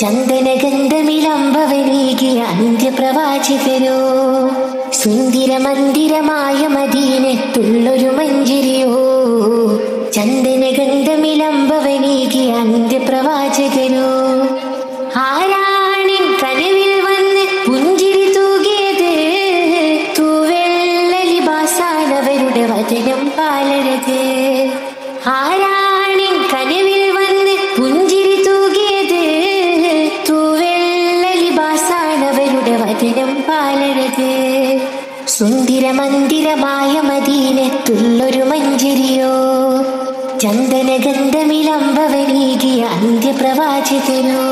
ചന്ദനഗന്ധമിലംബവനീകിയ അന്ത്യപ്രവാചകനോ, സുന്ദരമന്ദിരമായ മദീനത്തുള്ളൊരു മഞ്ജരിയോ, ചന്ദനഗന്ധമിലംബവനീകിയ അന്ത്യപ്രവാചകനോ. ആരാണിൻ കനവിൽ വന്ന് പുഞ്ചിരി തൂകിയത്, തൂവെള്ള ലിബാസാനവരുടെ വചനം പാലഴക്. ആരാണിൻ കനവിൽ വന്ന് പുഞ്ചിരി തൂകിയത്, തൂവെള്ള ലിബാസാനവരുടെ വചനം പാലഴക്. സുന്ദരമന്ദിരമായ മദീനത്തുള്ളൊരു മഞ്ജരിയോ, ചന്ദനഗന്ധമിലംബവനീകിയ അന്ത്യപ്രവാചകനോ.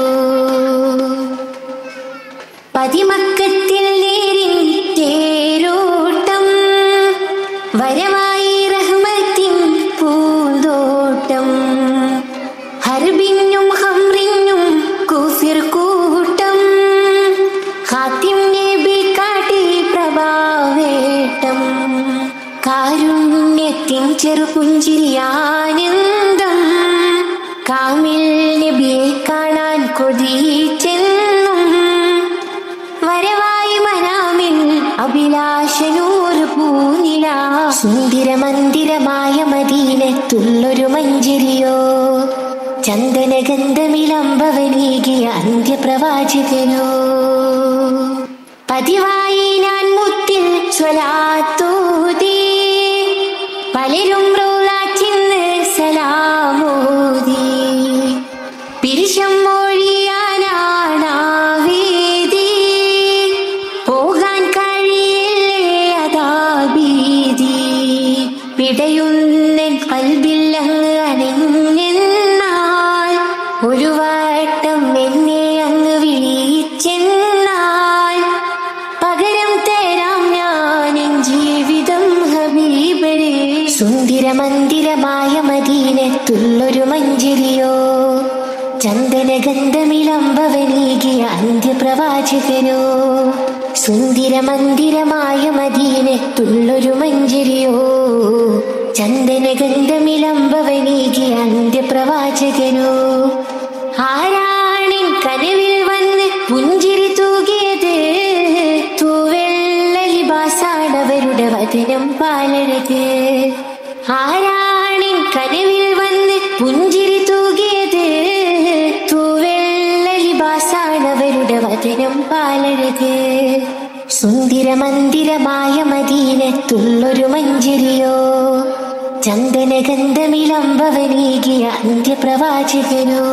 പതിമക്കത്തിൽ നേരിൻ തേരോട്ടം, വരവായി റഹ്മത്തിൻ പൂന്തോട്ടം. ഹർബിനും ഹംറിനും കുഫിർ കൂട്ടം, ഹാത്തിം നബി കാട്ടി പ്രഭാവേട്ടം. കാരുണ്യത്തിൻ ചെറുപുഞ്ചിരിയാനന്ദം, കാമിൽ നബിയെ കാണാൻ കൊതിച്ചെന്നും. വരവായി മനാമിൽ അഭിലാഷനൂറ് പൂനില, സുന്ദരമന്ദിരമായ മദീനത്തുള്ളൊരു മഞ്ജരിയോ, ചന്ദനഗന്ധമിലംബവനീകിയ അന്ത്യപ്രവാചകനോ. പതിവായി ഞാൻ മുത്തിൽ സ്വലാത്തോതി, പലരും റൗളാറ്റിന്ന് സലാമോതി. പിരിശം മൊഴിയാനാണാവേദി, പോകാൻ കഴിയില്ലേ അതാ ഭീതി. പിടയുന്ന കൽബില്ലങ്ങ് അണിഞ്ഞെന്നാൽ, ഒരു വട്ടം എന്നെ അങ്ങ് വിളിച്ചെന്നാൽ, പകരം തരാം ഞാനിൻ ജീവിതം ഹബീബരേ. സുന്ദരമന്ദിരമായ മദീനത്തുള്ളൊരു മഞ്ജരിയോ, ചന്ദനഗന്ധമിലംബവനീകിയ അന്ത്യപ്രവാചകനോ. സുന്ദരമന്ദിരമായ മദീനത്തുള്ളൊരു മഞ്ജരിയോ, ചന്ദനഗന്ധമിലംബവനീകിയ അന്ത്യപ്രവാചകനോ. ആരാണിൻ കനവിൽ വന്ന് പുഞ്ചിരി തൂകിയത്, തൂവെള്ള ലിബാസാണവരുടെ വചനം പാലഴക്. ആരാണിൻ കനവിൽ വന്ന് പുഞ്ചിരി തൂകിയത്, തൂവെള്ള ലിബാസാണവരുടെ വചനം പാലഴക്. സുന്ദരമന്ദിരമായ മദീനത്തുള്ളൊരു മഞ്ജരിയോ, ചന്ദനഗന്ധമിലംബവനീകിയ അന്ത്യപ്രവാചകനോ.